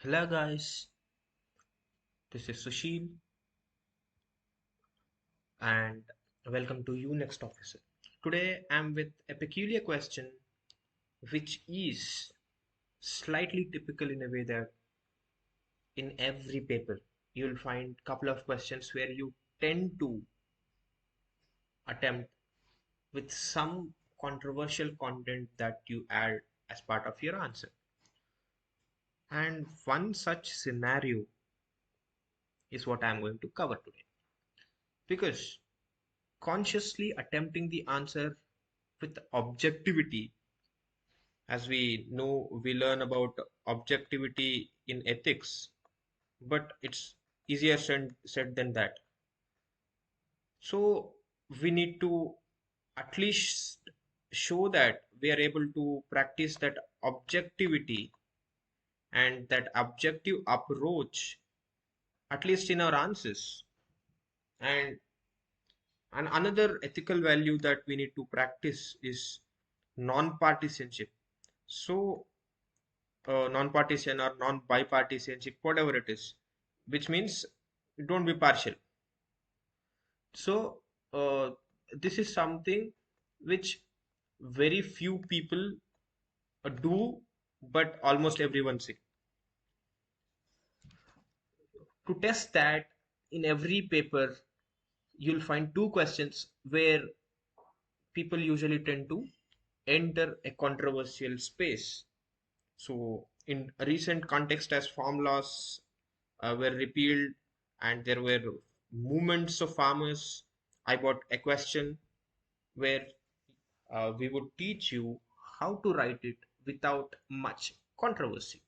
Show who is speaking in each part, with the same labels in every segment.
Speaker 1: Hello guys, this is Sushil and welcome to You Next Officer. Today I'm with a peculiar question which is slightly typical in a way that in every paper you'll find couple of questions where you tend to attempt with some controversial content that you add as part of your answer. And one such scenario is what I'm going to cover today. Because consciously attempting the answer with objectivity, as we know, we learn about objectivity in ethics, but it's easier said than that. So we need to at least show that we are able to practice that objectivity and that objective approach, at least in our answers. And another ethical value that we need to practice is non-partisanship. So, non-partisan or non-bipartisanship, whatever it is, which means don't be partial. So, this is something which very few people do, but almost everyone say. To test that, in every paper, you'll find two questions where people usually tend to enter a controversial space. So, in a recent context, as farm laws were repealed and there were movements of farmers, I got a question where we would teach you how to write it without much controversy.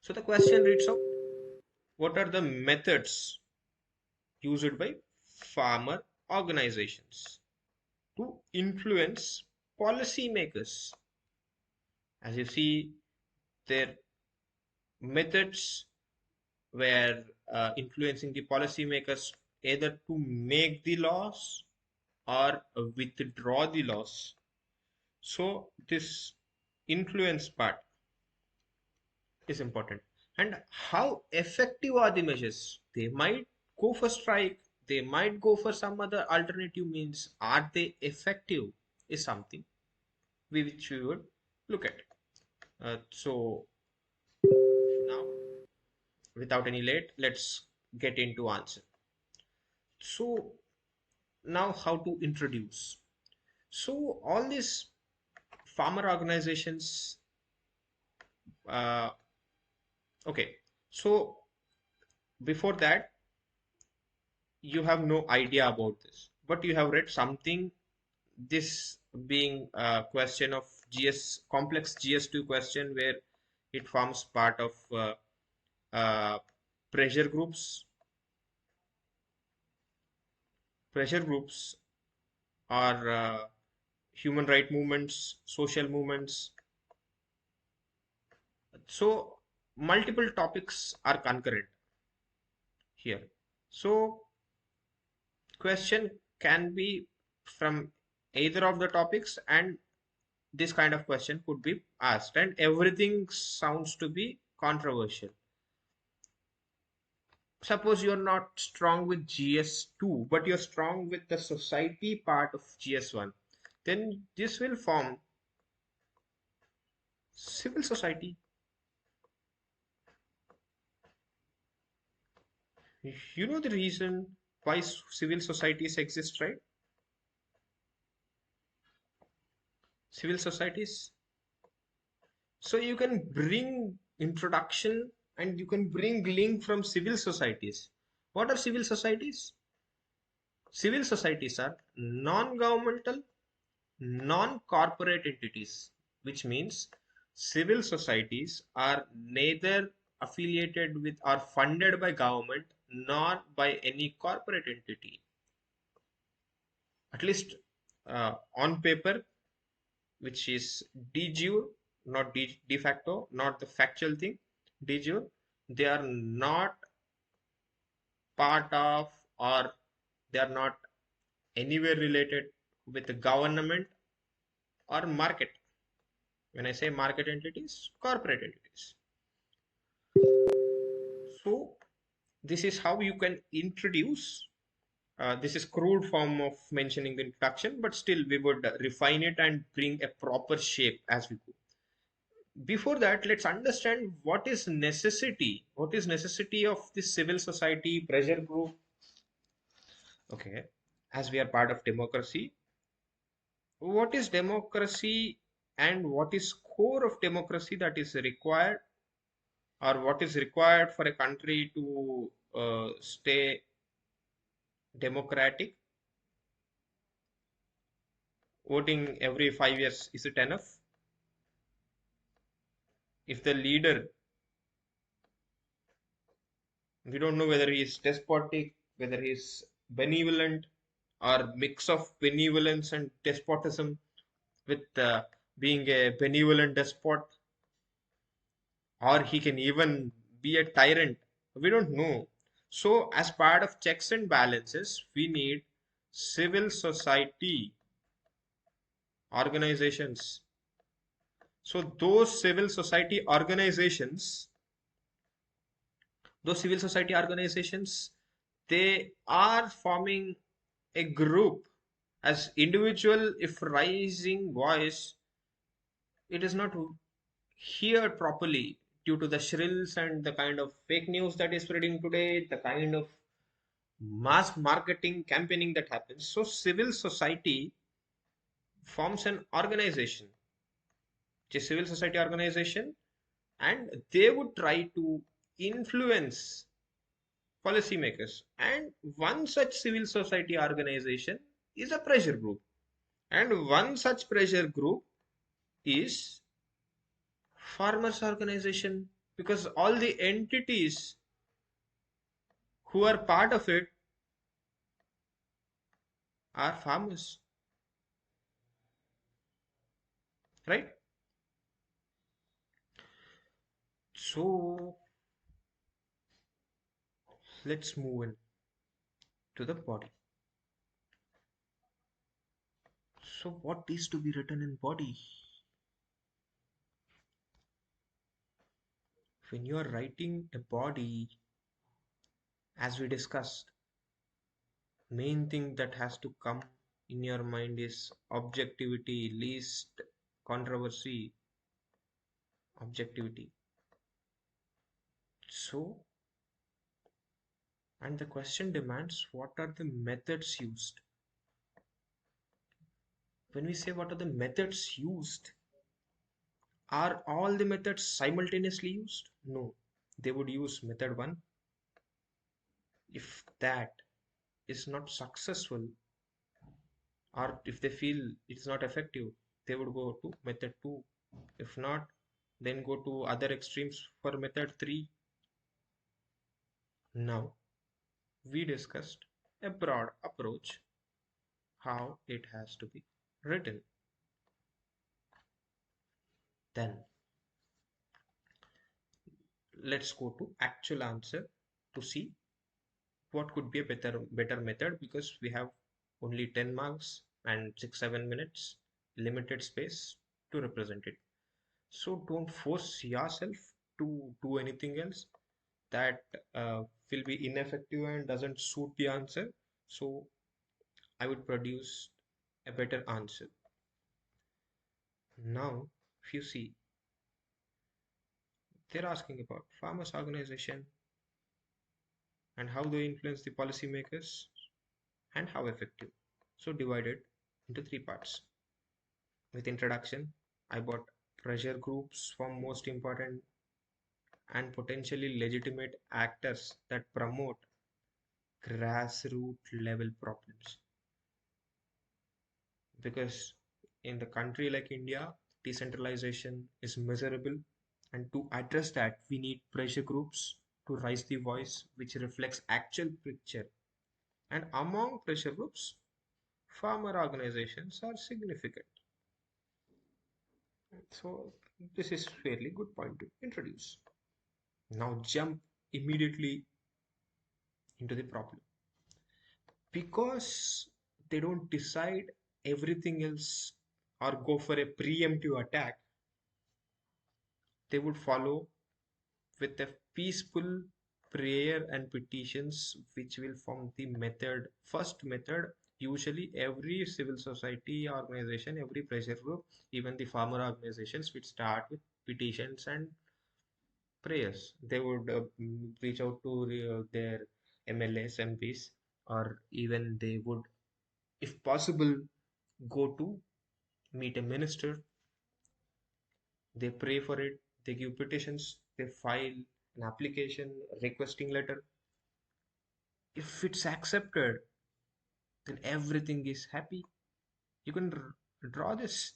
Speaker 1: So, the question reads out: what are the methods used by farmer organizations to influence policymakers? As you see, their methods were influencing the policymakers either to make the laws or withdraw the laws. So this influence part is important. And how effective are the measures? They might go for strike, they might go for some other alternative means. Are they effective? Is something which we would look at. So now, without any late, let's get into answer. So now how to introduce. So all these farmer organizations, uh, okay. So before that, you have no idea about this, but you have read something. This being a question of GS complex GS2 question where it forms part of uh, pressure groups. Pressure groups are human right movements, social movements. So multiple topics are concurrent here. So question can be from either of the topics, and this kind of question could be asked, and everything sounds to be controversial. Suppose you're not strong with GS2, but you're strong with the society part of GS1, then this will form civil society. You know the reason why civil societies exist, right? Civil societies. So you can bring introduction and you can bring link from civil societies. What are civil societies? Civil societies are non-governmental, non-corporate entities, which means civil societies are neither affiliated with or funded by government nor by any corporate entity. At least on paper, which is de jure, not de facto, not the factual thing, de jure, they are not part of, or they are not anywhere related with the government or market. When I say market entities, corporate entities. So this is how you can introduce. This is crude form of mentioning the introduction, but still we would refine it and bring a proper shape as we go. Before that, let's understand what is necessity of this civil society pressure group. Okay, as we are part of democracy, what is democracy and what is core of democracy that is required, or what is required for a country to stay democratic? Voting every 5 years, is it enough? If the leader, we don't know whether he is despotic, whether he is benevolent, or mix of benevolence and despotism, with being a benevolent despot, or he can even be a tyrant. We don't know. So, as part of checks and balances, we need civil society organizations. So, those civil society organizations, they are forming a group. As individual, if rising voice, it is not heard properly due to the shrills and the kind of fake news that is spreading today, the kind of mass marketing campaigning that happens. So civil society forms an organization, which is civil society organization, and they would try to influence policymakers. And one such civil society organization is a pressure group. And one such pressure group is farmers organization, because all the entities who are part of it are farmers, right? So let's move in to the body. So what is to be written in body? When you are writing a body, as we discussed, main thing that has to come in your mind is objectivity, least controversy, objectivity. So, and the question demands, what are the methods used? When we say what are the methods used, are all the methods simultaneously used? No. They would use method 1. If that is not successful, or if they feel it's not effective, they would go to method 2. If not, then go to other extremes for method 3. Now, we discussed a broad approach how it has to be written. Then, let's go to actual answer to see what could be a better method, because we have only 10 marks and 6-7 minutes limited space to represent it. So don't force yourself to do anything else that will be ineffective and doesn't suit the answer. So I would produce a better answer. Now if you see, they're asking about farmers organization and how they influence the policymakers and how effective. So divided into 3 parts. With introduction, I bought pressure groups from most important and potentially legitimate actors that promote grassroots level problems. Because in the country like India, decentralization is miserable, and to address that, we need pressure groups to raise the voice which reflects actual picture. And among pressure groups, farmer organizations are significant. So this is fairly good point to introduce. Now jump immediately into the problem. Because they don't decide everything else or go for a preemptive attack, they would follow with a peaceful prayer and petitions, which will form the first method. Usually every civil society organization, every pressure group, even the farmer organizations would start with petitions and prayers. They would reach out to their MLAs, MPs, or even they would, if possible, go to meet a minister. They pray for it, they give petitions, they file an application, requesting letter. If it's accepted, then everything is happy. You can draw this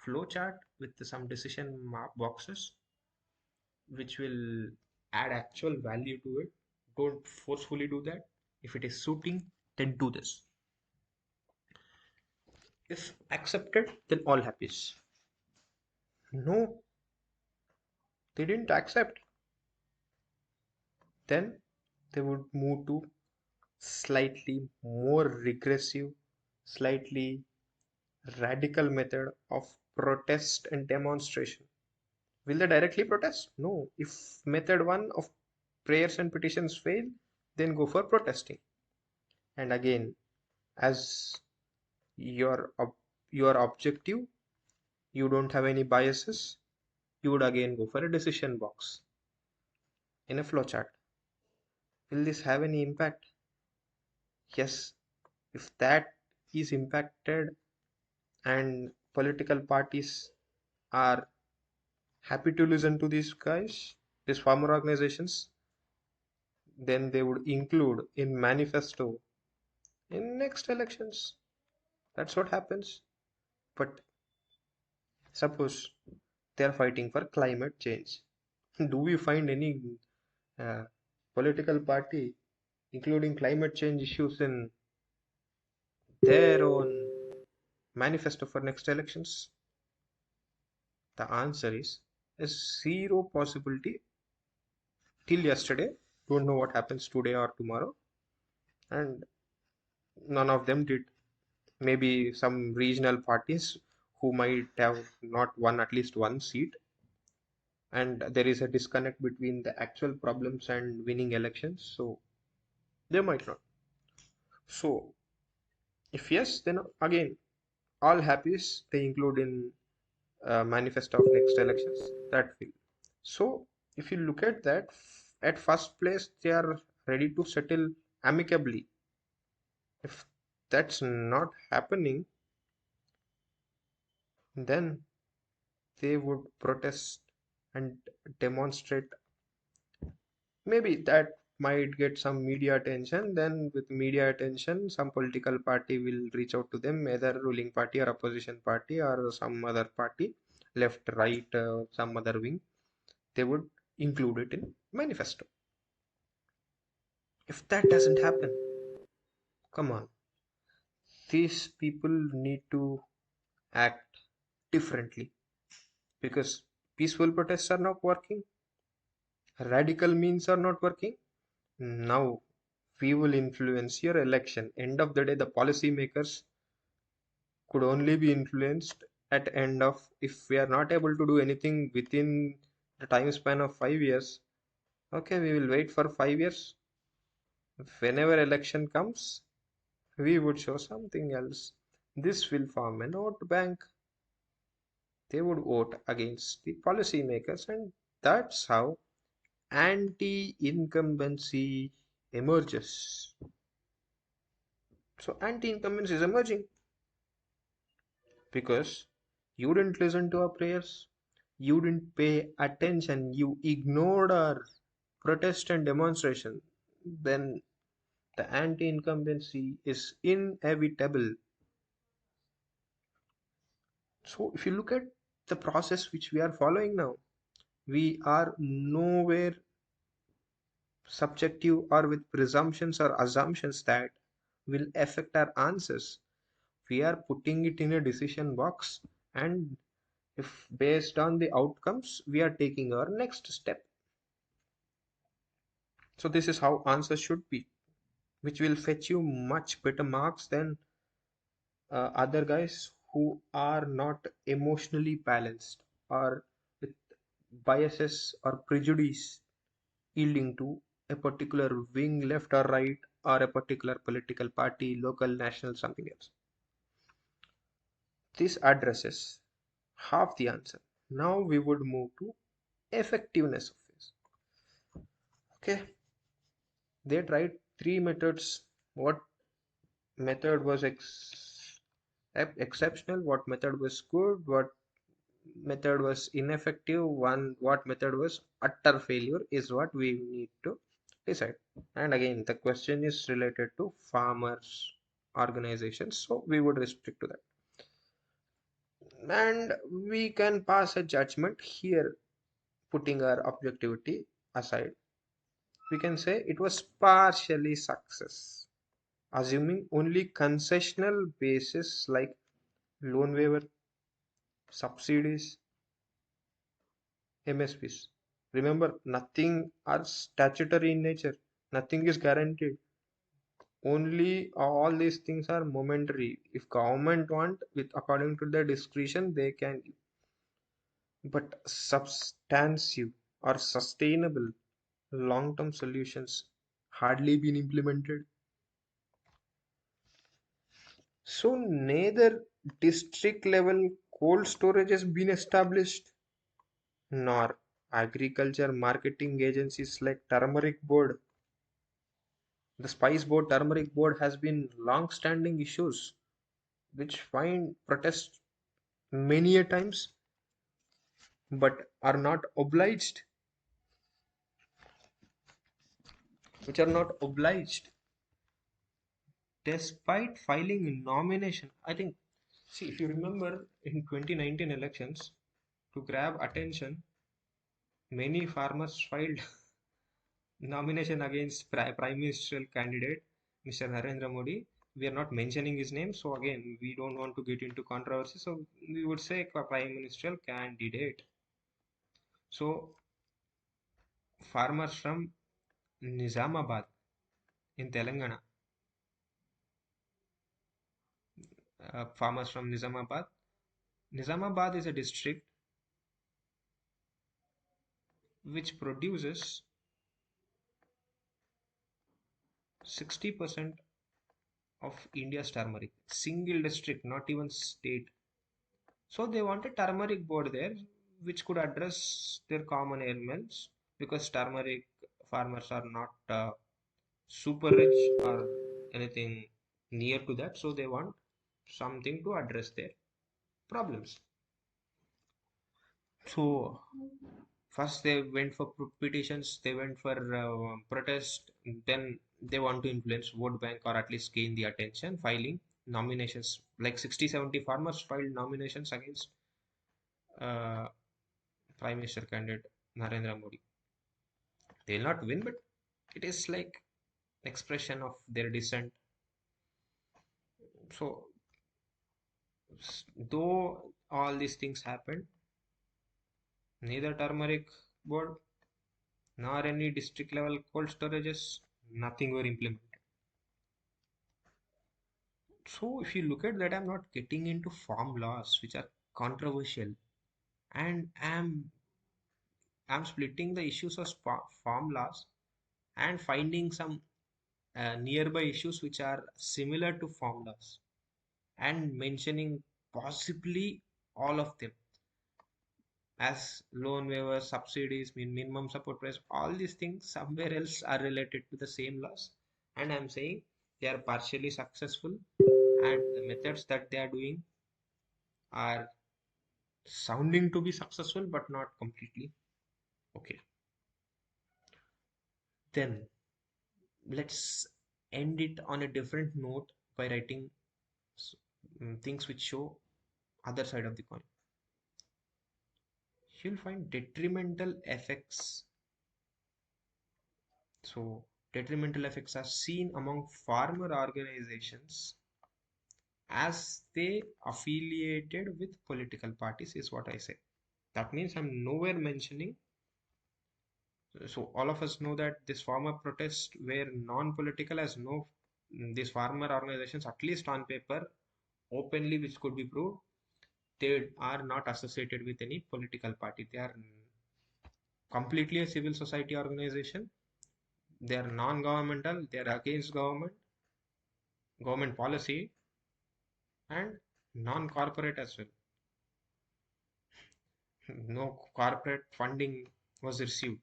Speaker 1: flow chart with some decision mark boxes, which will add actual value to it. Don't forcefully do that. If it is suiting, then do this. If accepted, then all happy. No, they didn't accept. Then they would move to slightly more regressive, slightly radical method of protest and demonstration. Will they directly protest? No. If method one of prayers and petitions fail, then go for protesting. And again, as your your objective, you don't have any biases, you would again go for a decision box in a flowchart. Will this have any impact? Yes. If that is impacted and political parties are happy to listen to these guys, these farmer organizations, then they would include in manifesto in next elections. That's what happens. But suppose they are fighting for climate change. Do we find any uh, political party including climate change issues in their own manifesto for next elections? The answer is a zero possibility till yesterday. Don't know what happens today or tomorrow. And none of them did. Maybe some regional parties who might have not won at least one seat, and there is a disconnect between the actual problems and winning elections, so they might not. So if yes, then again, all happies they include in manifesto of next elections, that will. So if you look at that, at first place they are ready to settle amicably. If that's not happening, then they would protest and demonstrate. Maybe that might get some media attention. Then with media attention, some political party will reach out to them, either ruling party or opposition party or some other party, left, right, some other wing. They would include it in manifesto. If that doesn't happen, come on, these people need to act differently, because peaceful protests are not working, radical means are not working. Now we will influence your election. End of the day, the policy makers could only be influenced at end of, if we are not able to do anything within the time span of 5 years. Okay, we will wait for 5 years. Whenever election comes, we would show something else. This will form a vote bank. They would vote against the policy makers, and that's how anti-incumbency emerges. So anti-incumbents is emerging because you didn't listen to our prayers, you didn't pay attention, you ignored our protest and demonstration, then the anti-incumbency is inevitable. So if you look at the process which we are following now, we are nowhere subjective or with presumptions or assumptions that will affect our answers. We are putting it in a decision box, and if based on the outcomes, we are taking our next step. So this is how answers should be, which will fetch you much better marks than other guys who are not emotionally balanced or with biases or prejudice. yielding to a particular wing, left or right, or a particular political party, local, national, something else. This addresses half the answer. Now we would move to effectiveness of this. Okay, they tried three methods. What method was exceptional? What method was good? What method was ineffective? What method was utter failure is what we need to decide. And again, the question is related to farmers organizations, so we would restrict to that. And we can pass a judgment here, putting our objectivity aside. We can say it was partially success, assuming only concessional basis like loan waiver, subsidies, MSPs. Remember, nothing are statutory in nature, nothing is guaranteed. Only all these things are momentary. If government want, with according to their discretion, they can. But substantive or sustainable long-term solutions hardly been implemented. So neither district level cold storage has been established, nor agriculture marketing agencies like Turmeric Board. The Spice Board, Turmeric Board has been long-standing issues which find protest many a times but are not obliged, which are not obliged despite filing nomination. I think, see, if you remember in 2019 elections, to grab attention, many farmers filed nomination against Prime Ministerial candidate Mr. Narendra Modi. We are not mentioning his name, so again, we don't want to get into controversy. So we would say Prime Ministerial candidate. So farmers from Nizamabad in Telangana, farmers from Nizamabad. Nizamabad is a district which produces 60% of India's turmeric. Single district, not even state. So they want a turmeric board there, which could address their common ailments because turmeric farmers are not super rich or anything near to that. So they want something to address their problems. So first they went for petitions, they went for protest, then they want to influence vote bank or at least gain the attention, filing nominations. Like 60-70 farmers filed nominations against uh, Prime Minister candidate Narendra Modi. They'll not win, but it is like expression of their dissent. So, though all these things happened, neither turmeric board nor any district level cold storages, nothing were implemented. So, if you look at that, I'm not getting into farm laws which are controversial, and I'm splitting the issues of farm laws and finding some nearby issues which are similar to farm laws and mentioning possibly all of them as loan waivers, subsidies, minimum support price, all these things somewhere else are related to the same laws. And I'm saying they are partially successful, and the methods that they are doing are sounding to be successful, but not completely. Okay, then let's end it on a different note by writing things which show other side of the coin. You'll find detrimental effects. So, detrimental effects are seen among farmer organizations as they affiliated with political parties, is what I say. That means I'm nowhere mentioning. So, all of us know that this farmer protests were non-political, as no, these farmer organizations, at least on paper, openly, which could be proved, they are not associated with any political party. They are completely a civil society organization. They are non-governmental, they are against government policy, and non-corporate as well. No corporate funding was received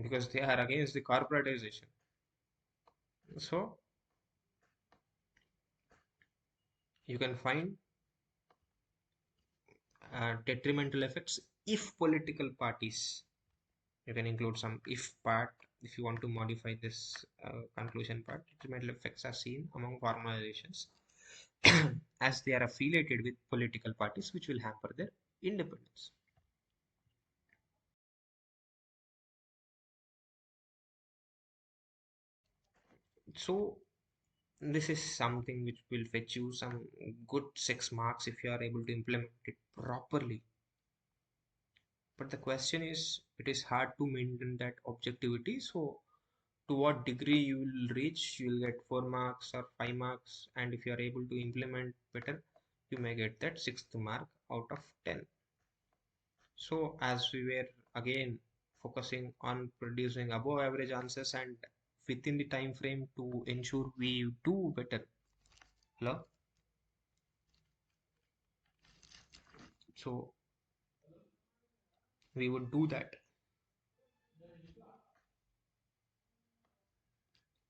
Speaker 1: because they are against the corporatization. So you can find detrimental effects if political parties. You can include some if part if you want to modify this conclusion part. Detrimental effects are seen among organizations as they are affiliated with political parties, which will hamper their independence. So this is something which will fetch you some good 6 marks if you are able to implement it properly. But the question is, it is hard to maintain that objectivity. So to what degree you will reach, you will get 4 marks or 5 marks, and if you are able to implement better, you may get that 6th mark out of 10. So as we were again focusing on producing above average answers and within the time frame to ensure we do better. Hello? So we would do that.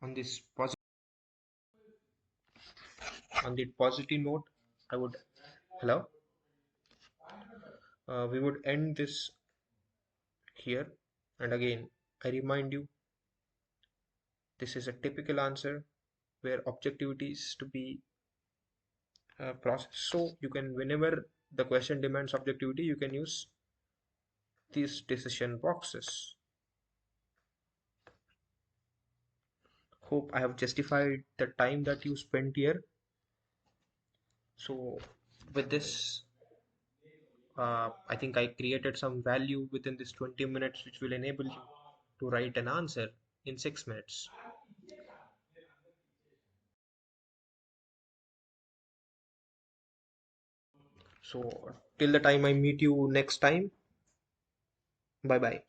Speaker 1: On this positive on the positive note, I would hello. We would end this here. And again, I remind you, this is a typical answer where objectivity is to be processed. So you can, whenever the question demands objectivity, you can use these decision boxes. Hope I have justified the time that you spent here. So with this, I think I created some value within this 20 minutes, which will enable you to write an answer in 6 minutes. So till the time I meet you next time, bye bye.